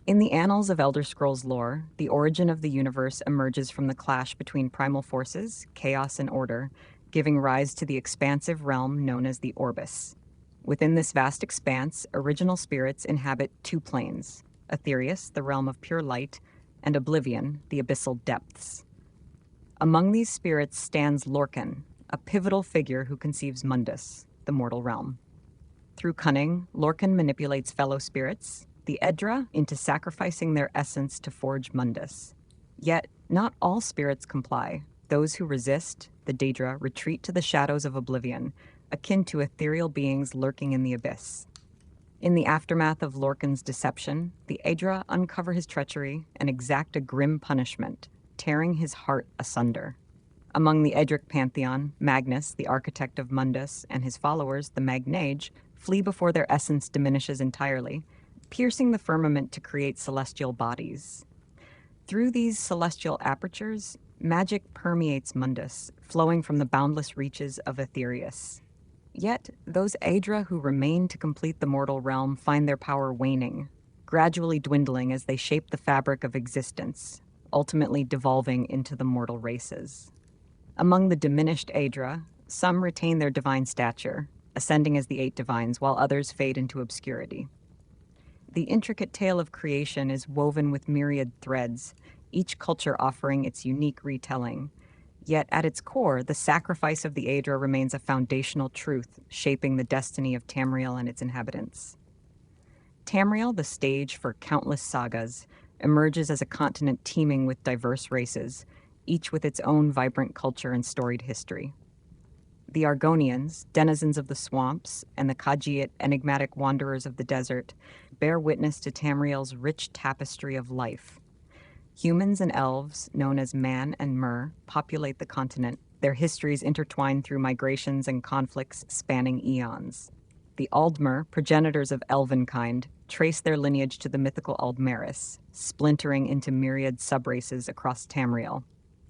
In the annals of Elder Scrolls lore, the origin of the universe emerges from the clash between primal forces, chaos and order, giving rise to the expansive realm known as the Orbis. Within this vast expanse, original spirits inhabit two planes: Aetherius, the realm of pure light, and Oblivion, the abyssal depths. Among these spirits stands Lorcan, a pivotal figure who conceives Mundus, the mortal realm. Through cunning, Lorcan manipulates fellow spirits, the Aedra, into sacrificing their essence to forge Mundus. Yet, not all spirits comply. Those who resist, the Daedra, retreat to the shadows of Oblivion, akin to ethereal beings lurking in the abyss. In the aftermath of Lorcan's deception, the Aedra uncover his treachery and exact a grim punishment, tearing his heart asunder. Among the Edric pantheon, Magnus, the architect of Mundus, and his followers, the Magnage, flee before their essence diminishes entirely, piercing the firmament to create celestial bodies. Through these celestial apertures, magic permeates Mundus, flowing from the boundless reaches of Aetherius. Yet, those Aedra who remain to complete the mortal realm find their power waning, gradually dwindling as they shape the fabric of existence, ultimately devolving into the mortal races. Among the diminished Aedra, some retain their divine stature, ascending as the 8 divines, while others fade into obscurity. The intricate tale of creation is woven with myriad threads, each culture offering its unique retelling. Yet at its core, the sacrifice of the Aedra remains a foundational truth, shaping the destiny of Tamriel and its inhabitants. Tamriel, the stage for countless sagas, emerges as a continent teeming with diverse races, each with its own vibrant culture and storied history. The Argonians, denizens of the swamps, and the Khajiit, enigmatic wanderers of the desert, bear witness to Tamriel's rich tapestry of life. Humans and elves, known as Man and Mer, populate the continent, their histories intertwined through migrations and conflicts spanning eons. The Aldmer, progenitors of elvenkind, trace their lineage to the mythical Aldmeris, splintering into myriad subraces across Tamriel.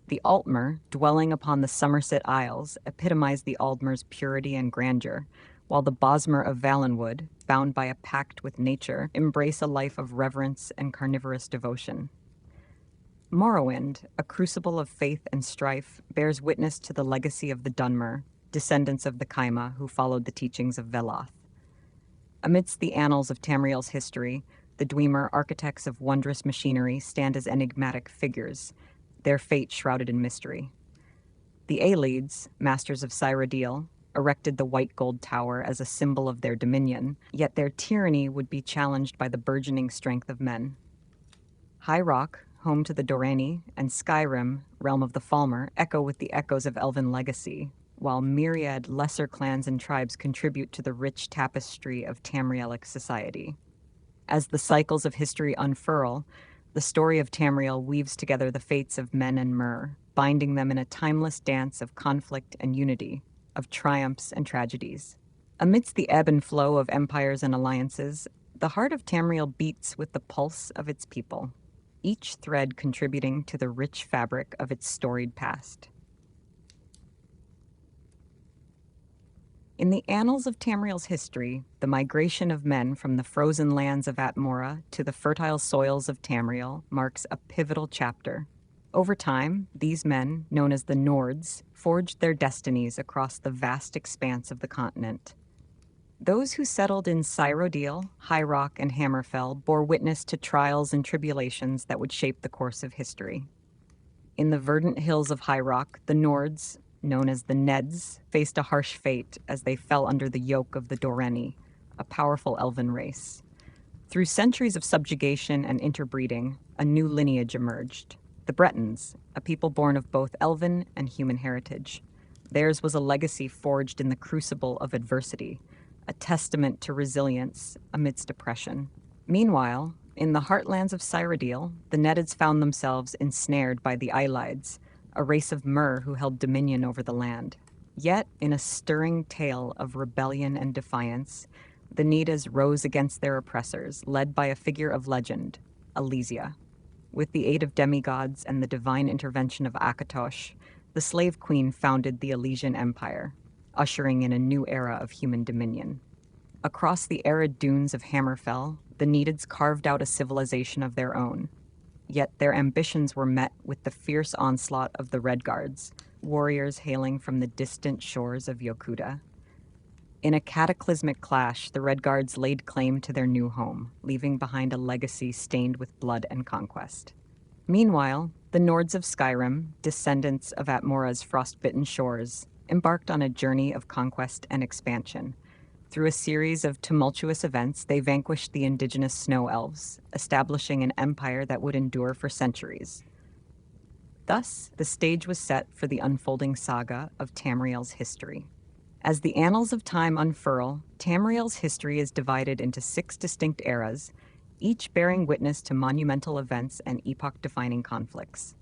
The Altmer, dwelling upon the Somerset Isles, epitomize the Aldmer's purity and grandeur, while the Bosmer of Valenwood, bound by a pact with nature, embrace a life of reverence and carnivorous devotion. Morrowind, a crucible of faith and strife, bears witness to the legacy of the Dunmer, descendants of the Kaima who followed the teachings of Veloth. Amidst the annals of Tamriel's history, the Dwemer, architects of wondrous machinery, stand as enigmatic figures, their fate shrouded in mystery. The Aelids, masters of Cyrodiil, erected the white gold tower as a symbol of their dominion, yet their tyranny would be challenged by the burgeoning strength of men. High Rock, home to the Dorani, and Skyrim, realm of the Falmer, echo with the echoes of elven legacy, while myriad lesser clans and tribes contribute to the rich tapestry of Tamrielic society. As the cycles of history unfurl, the story of Tamriel weaves together the fates of men and Mer, binding them in a timeless dance of conflict and unity, of triumphs and tragedies. Amidst the ebb and flow of empires and alliances, the heart of Tamriel beats with the pulse of its people, each thread contributing to the rich fabric of its storied past. In the annals of Tamriel's history, the migration of men from the frozen lands of Atmora to the fertile soils of Tamriel marks a pivotal chapter. Over time, these men, known as the Nords, forged their destinies across the vast expanse of the continent. Those who settled in Cyrodiil, High Rock, and Hammerfell bore witness to trials and tribulations that would shape the course of history. In the verdant hills of High Rock, the Nords, known as the Neds, faced a harsh fate as they fell under the yoke of the Dorani, a powerful elven race. Through centuries of subjugation and interbreeding, a new lineage emerged. The Bretons, a people born of both elven and human heritage. Theirs was a legacy forged in the crucible of adversity, a testament to resilience amidst oppression. Meanwhile, in the heartlands of Cyrodiil, the Nedids found themselves ensnared by the Aelids, a race of Mer who held dominion over the land. Yet, in a stirring tale of rebellion and defiance, the Nedas rose against their oppressors, led by a figure of legend, Alesia. With the aid of demigods and the divine intervention of Akatosh, the slave queen founded the Elysian Empire, ushering in a new era of human dominion. Across the arid dunes of Hammerfell, the Needids carved out a civilization of their own. Yet their ambitions were met with the fierce onslaught of the Red Guards, warriors hailing from the distant shores of Yokuda. In a cataclysmic clash, the Red Guards laid claim to their new home, leaving behind a legacy stained with blood and conquest. Meanwhile, the Nords of Skyrim, descendants of Atmora's frostbitten shores, embarked on a journey of conquest and expansion. Through a series of tumultuous events, they vanquished the indigenous snow elves, establishing an empire that would endure for centuries. Thus, the stage was set for the unfolding saga of Tamriel's history. As the annals of time unfurl, Tamriel's history is divided into 6 distinct eras, each bearing witness to monumental events and epoch-defining conflicts.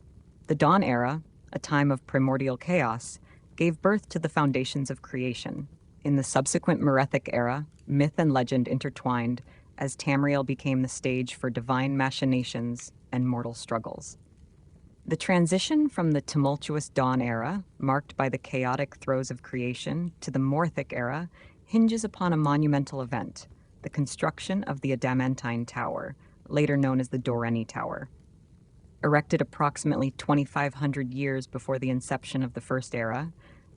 The Dawn Era, a time of primordial chaos, gave birth to the foundations of creation. In the subsequent Mythic Era, myth and legend intertwined as Tamriel became the stage for divine machinations and mortal struggles. The transition from the tumultuous Dawn Era, marked by the chaotic throes of creation, to the Morthic Era, hinges upon a monumental event, the construction of the Adamantine Tower, later known as the Doreni Tower. Erected approximately 2,500 years before the inception of the First Era,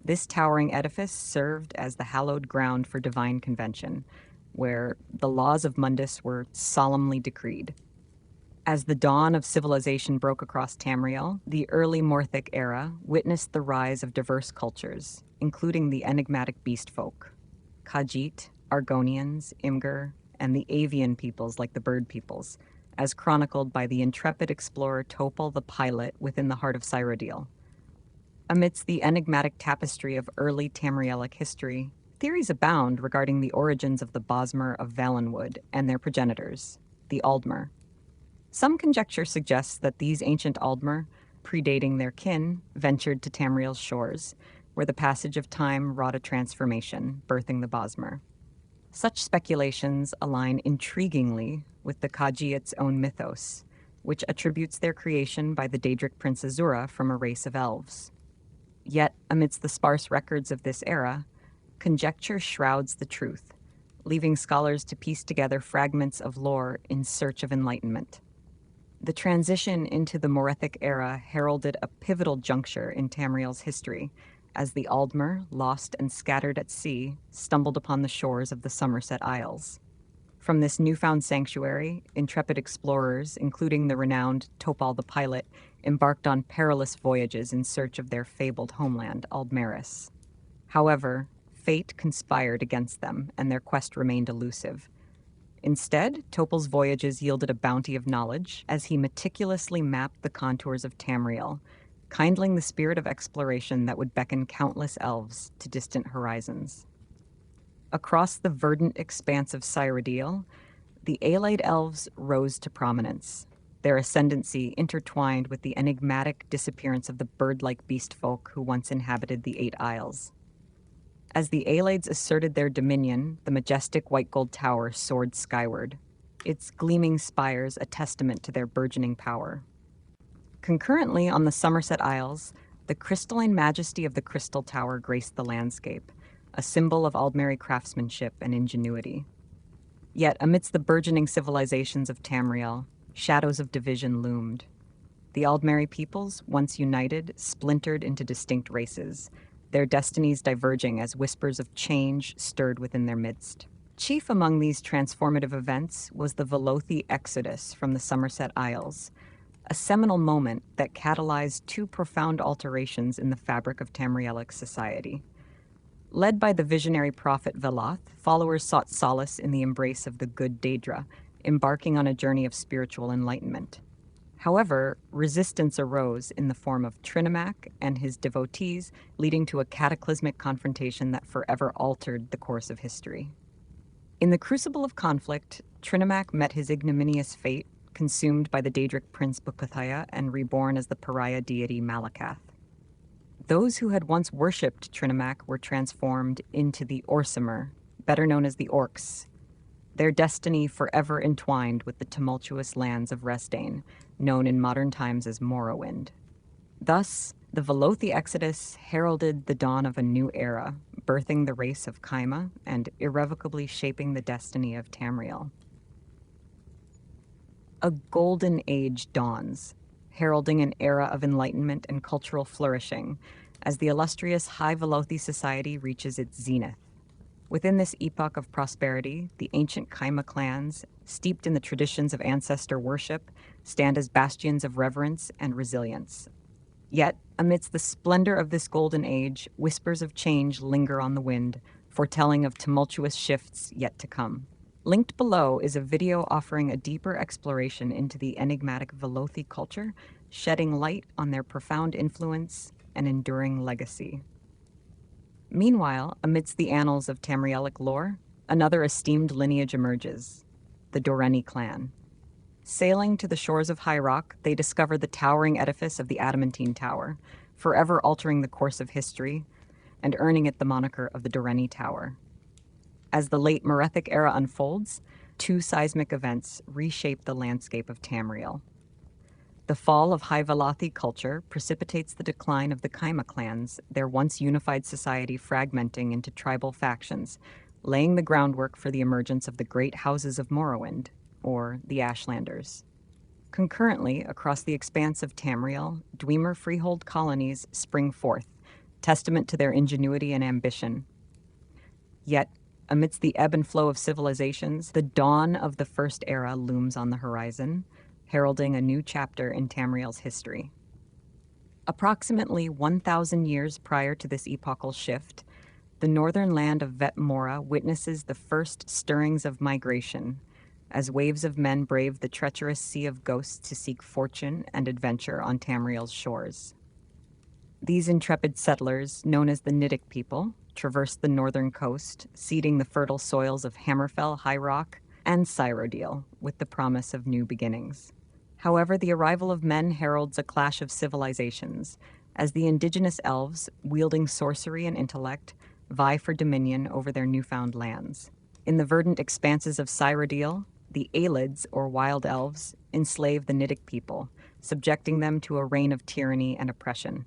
this towering edifice served as the hallowed ground for divine convention, where the laws of Mundus were solemnly decreed. As the dawn of civilization broke across Tamriel, the early Morthic era witnessed the rise of diverse cultures, including the enigmatic beast folk, Khajiit, Argonians, Imgur, and the avian peoples like the bird peoples, as chronicled by the intrepid explorer Topal the Pilot within the heart of Cyrodiil. Amidst the enigmatic tapestry of early Tamrielic history, theories abound regarding the origins of the Bosmer of Valenwood and their progenitors, the Aldmer. Some conjecture suggests that these ancient Aldmer, predating their kin, ventured to Tamriel's shores, where the passage of time wrought a transformation, birthing the Bosmer. Such speculations align intriguingly with the Khajiit's own mythos, which attributes their creation by the Daedric prince Azura from a race of elves. Yet, amidst the sparse records of this era, conjecture shrouds the truth, leaving scholars to piece together fragments of lore in search of enlightenment. The transition into the Morethic era heralded a pivotal juncture in Tamriel's history, as the Aldmer, lost and scattered at sea, stumbled upon the shores of the Somerset Isles. From this newfound sanctuary, intrepid explorers, including the renowned Topal the Pilot, embarked on perilous voyages in search of their fabled homeland, Aldmeris. However, fate conspired against them, and their quest remained elusive. Instead, Topal's voyages yielded a bounty of knowledge as he meticulously mapped the contours of Tamriel, kindling the spirit of exploration that would beckon countless elves to distant horizons. Across the verdant expanse of Cyrodiil, the Aelide elves rose to prominence, their ascendancy intertwined with the enigmatic disappearance of the bird-like beast folk who once inhabited the 8 Isles. As the Aelides asserted their dominion, the majestic white gold tower soared skyward, its gleaming spires a testament to their burgeoning power. Concurrently, on the Somerset Isles, the crystalline majesty of the Crystal Tower graced the landscape, a symbol of Aldmeri craftsmanship and ingenuity. Yet, amidst the burgeoning civilizations of Tamriel, shadows of division loomed. The Aldmeri peoples, once united, splintered into distinct races, their destinies diverging as whispers of change stirred within their midst. Chief among these transformative events was the Velothi exodus from the Somerset Isles, a seminal moment that catalyzed 2 profound alterations in the fabric of Tamrielic society. Led by the visionary prophet Veloth, followers sought solace in the embrace of the good Daedra, embarking on a journey of spiritual enlightenment. However, resistance arose in the form of Trinimac and his devotees, leading to a cataclysmic confrontation that forever altered the course of history. In the crucible of conflict, Trinimac met his ignominious fate, consumed by the Daedric prince Bukathaya and reborn as the pariah deity Malakath. Those who had once worshipped Trinimac were transformed into the Orsimer, better known as the Orcs, their destiny forever entwined with the tumultuous lands of Resdain, known in modern times as Morrowind. Thus, the Velothi Exodus heralded the dawn of a new era, birthing the race of Kaima and irrevocably shaping the destiny of Tamriel. A golden age dawns, heralding an era of enlightenment and cultural flourishing as the illustrious High Velothi society reaches its zenith. Within this epoch of prosperity, the ancient Kaima clans, steeped in the traditions of ancestor worship, stand as bastions of reverence and resilience. Yet, amidst the splendor of this golden age, whispers of change linger on the wind, foretelling of tumultuous shifts yet to come. Linked below is a video offering a deeper exploration into the enigmatic Velothi culture, shedding light on their profound influence and enduring legacy. Meanwhile, amidst the annals of Tamrielic lore, another esteemed lineage emerges, the Doreni clan. Sailing to the shores of High Rock, they discover the towering edifice of the Adamantine Tower, forever altering the course of history and earning it the moniker of the Doreni Tower. As the late Merethic era unfolds, two seismic events reshape the landscape of Tamriel. The fall of High Velothi culture precipitates the decline of the Kaima clans, their once unified society fragmenting into tribal factions, laying the groundwork for the emergence of the Great Houses of Morrowind, or the Ashlanders. Concurrently, across the expanse of Tamriel, Dwemer freehold colonies spring forth, testament to their ingenuity and ambition. Yet, amidst the ebb and flow of civilizations, the dawn of the First Era looms on the horizon, heralding a new chapter in Tamriel's history. Approximately 1,000 years prior to this epochal shift, the northern land of Vetmora witnesses the first stirrings of migration, as waves of men brave the treacherous Sea of Ghosts to seek fortune and adventure on Tamriel's shores. These intrepid settlers, known as the Niddic people, traversed the northern coast, seeding the fertile soils of Hammerfell, High Rock, and Cyrodiil with the promise of new beginnings. However, the arrival of men heralds a clash of civilizations, as the indigenous elves, wielding sorcery and intellect, vie for dominion over their newfound lands. In the verdant expanses of Cyrodiil, the Aelids, or wild elves, enslave the Niddic people, subjecting them to a reign of tyranny and oppression.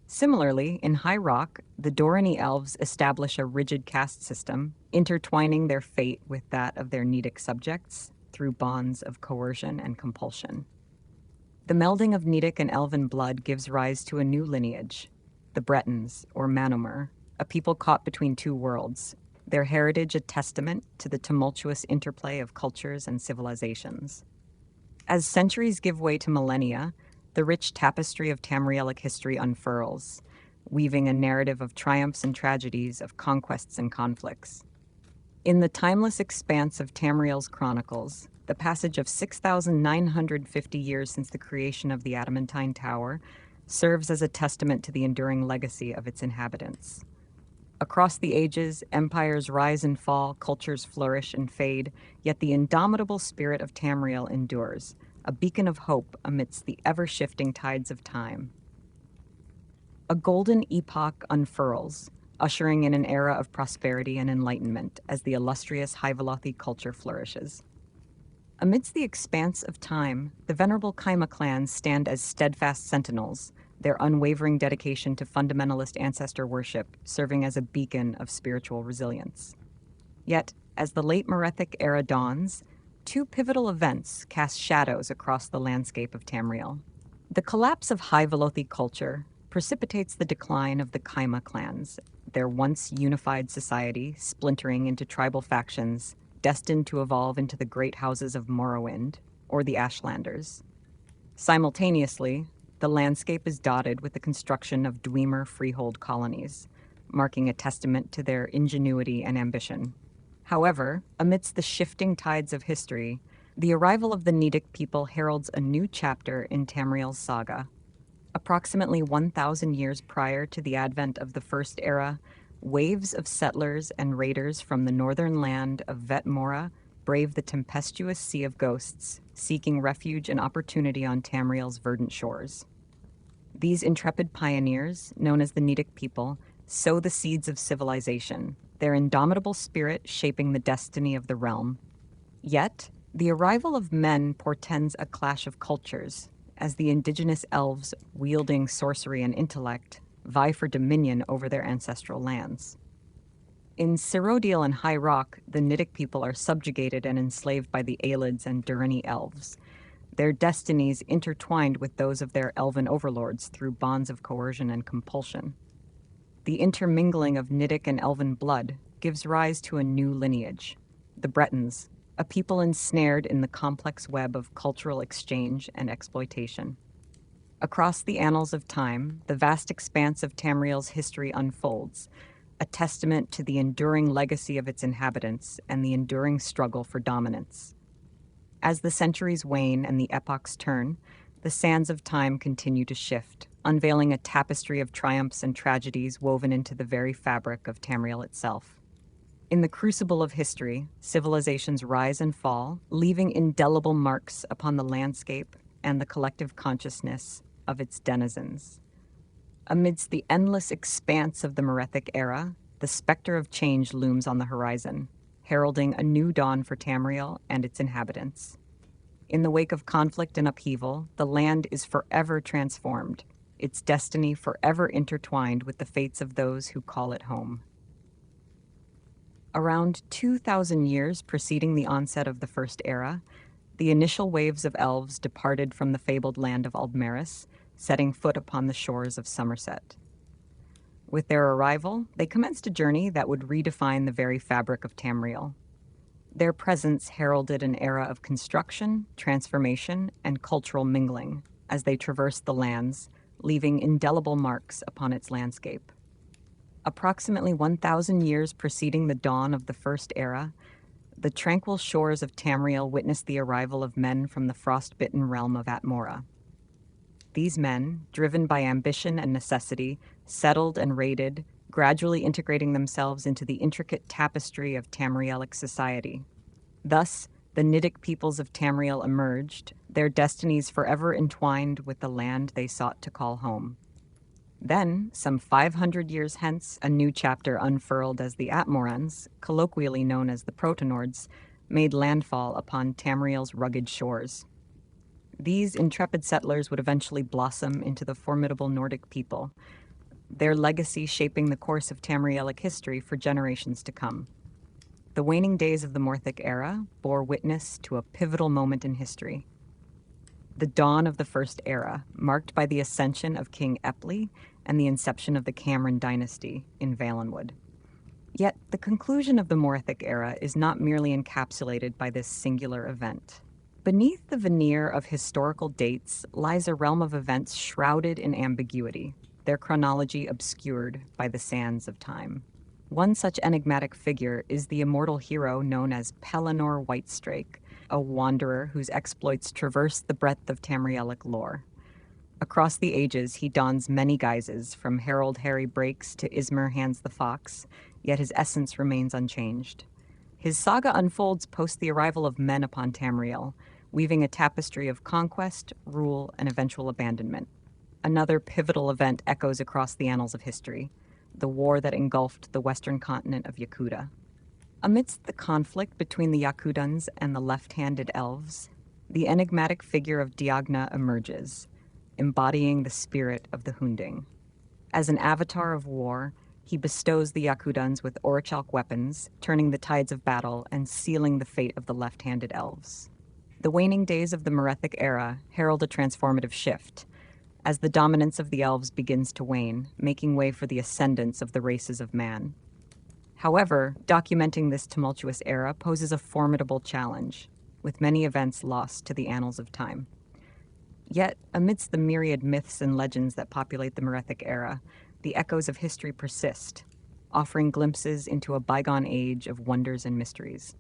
Similarly, in High Rock, the Doreni elves establish a rigid caste system, intertwining their fate with that of their Niddic subjects through bonds of coercion and compulsion. The melding of Niddic and Elven blood gives rise to a new lineage, the Bretons, or Manowmer, a people caught between two worlds, their heritage a testament to the tumultuous interplay of cultures and civilizations. As centuries give way to millennia, the rich tapestry of Tamrielic history unfurls, weaving a narrative of triumphs and tragedies, of conquests and conflicts. In the timeless expanse of Tamriel's chronicles, the passage of 6,950 years since the creation of the Adamantine Tower serves as a testament to the enduring legacy of its inhabitants. Across the ages, empires rise and fall, cultures flourish and fade, yet the indomitable spirit of Tamriel endures, a beacon of hope amidst the ever-shifting tides of time. A golden epoch unfurls, ushering in an era of prosperity and enlightenment as the illustrious High Velothi culture flourishes. Amidst the expanse of time, the venerable Kaima clans stand as steadfast sentinels, their unwavering dedication to fundamentalist ancestor worship serving as a beacon of spiritual resilience. Yet, as the late Merethic era dawns, two pivotal events cast shadows across the landscape of Tamriel. The collapse of High Velothi culture precipitates the decline of the Kaima clans, their once unified society splintering into tribal factions destined to evolve into the Great Houses of Morrowind, or the Ashlanders. Simultaneously, the landscape is dotted with the construction of Dwemer freehold colonies, marking a testament to their ingenuity and ambition. However, amidst the shifting tides of history, the arrival of the Niddic people heralds a new chapter in Tamriel's saga. Approximately 1,000 years prior to the advent of the First Era, waves of settlers and raiders from the northern land of Vetmora brave the tempestuous Sea of Ghosts, seeking refuge and opportunity on Tamriel's verdant shores. These intrepid pioneers, known as the Niddic people, sow the seeds of civilization, their indomitable spirit shaping the destiny of the realm. Yet, the arrival of men portends a clash of cultures, as the indigenous elves, wielding sorcery and intellect, vie for dominion over their ancestral lands. In Cyrodiil and High Rock, the Niddic people are subjugated and enslaved by the Aelids and Doreni elves, their destinies intertwined with those of their elven overlords through bonds of coercion and compulsion. The intermingling of Niddic and elven blood gives rise to a new lineage, the Bretons, a people ensnared in the complex web of cultural exchange and exploitation. Across the annals of time, the vast expanse of Tamriel's history unfolds, a testament to the enduring legacy of its inhabitants and the enduring struggle for dominance. As the centuries wane and the epochs turn, the sands of time continue to shift, unveiling a tapestry of triumphs and tragedies woven into the very fabric of Tamriel itself. In the crucible of history, civilizations rise and fall, leaving indelible marks upon the landscape and the collective consciousness of its denizens. Amidst the endless expanse of the mythic era, the specter of change looms on the horizon, heralding a new dawn for Tamriel and its inhabitants. In the wake of conflict and upheaval, the land is forever transformed, its destiny forever intertwined with the fates of those who call it home. Around 2,000 years preceding the onset of the First Era, the initial waves of elves departed from the fabled land of Aldmeris, setting foot upon the shores of Somerset. With their arrival, they commenced a journey that would redefine the very fabric of Tamriel. Their presence heralded an era of construction, transformation, and cultural mingling as they traversed the lands, leaving indelible marks upon its landscape. Approximately 1,000 years preceding the dawn of the First Era, the tranquil shores of Tamriel witnessed the arrival of men from the frost-bitten realm of Atmora. These men, driven by ambition and necessity, settled and raided, gradually integrating themselves into the intricate tapestry of Tamrielic society. Thus, the Niddic peoples of Tamriel emerged, their destinies forever entwined with the land they sought to call home. Then, some 500 years hence, a new chapter unfurled as the Atmorans, colloquially known as the Protonords, made landfall upon Tamriel's rugged shores. These intrepid settlers would eventually blossom into the formidable Nordic people, their legacy shaping the course of Tamrielic history for generations to come. The waning days of the Morthic era bore witness to a pivotal moment in history. The dawn of the First Era, marked by the ascension of King Epli and the inception of the Cameron dynasty in Valenwood. Yet, the conclusion of the Morthic era is not merely encapsulated by this singular event. Beneath the veneer of historical dates lies a realm of events shrouded in ambiguity, their chronology obscured by the sands of time. One such enigmatic figure is the immortal hero known as Pellinor Whitestrake, a wanderer whose exploits traverse the breadth of Tamrielic lore. Across the ages, he dons many guises, from Herald Harry Breaks to Ismir Hands the Fox, yet his essence remains unchanged. His saga unfolds post the arrival of men upon Tamriel, weaving a tapestry of conquest, rule, and eventual abandonment. Another pivotal event echoes across the annals of history, the war that engulfed the western continent of Yakuta. Amidst the conflict between the Yakudans and the left-handed elves, the enigmatic figure of Diagna emerges, embodying the spirit of the Hunding. As an avatar of war, he bestows the Yakudans with orichalk weapons, turning the tides of battle and sealing the fate of the left-handed elves. The waning days of the Merethic era herald a transformative shift, as the dominance of the elves begins to wane, making way for the ascendance of the races of man. However, documenting this tumultuous era poses a formidable challenge, with many events lost to the annals of time. Yet, amidst the myriad myths and legends that populate the Merethic era, the echoes of history persist, offering glimpses into a bygone age of wonders and mysteries.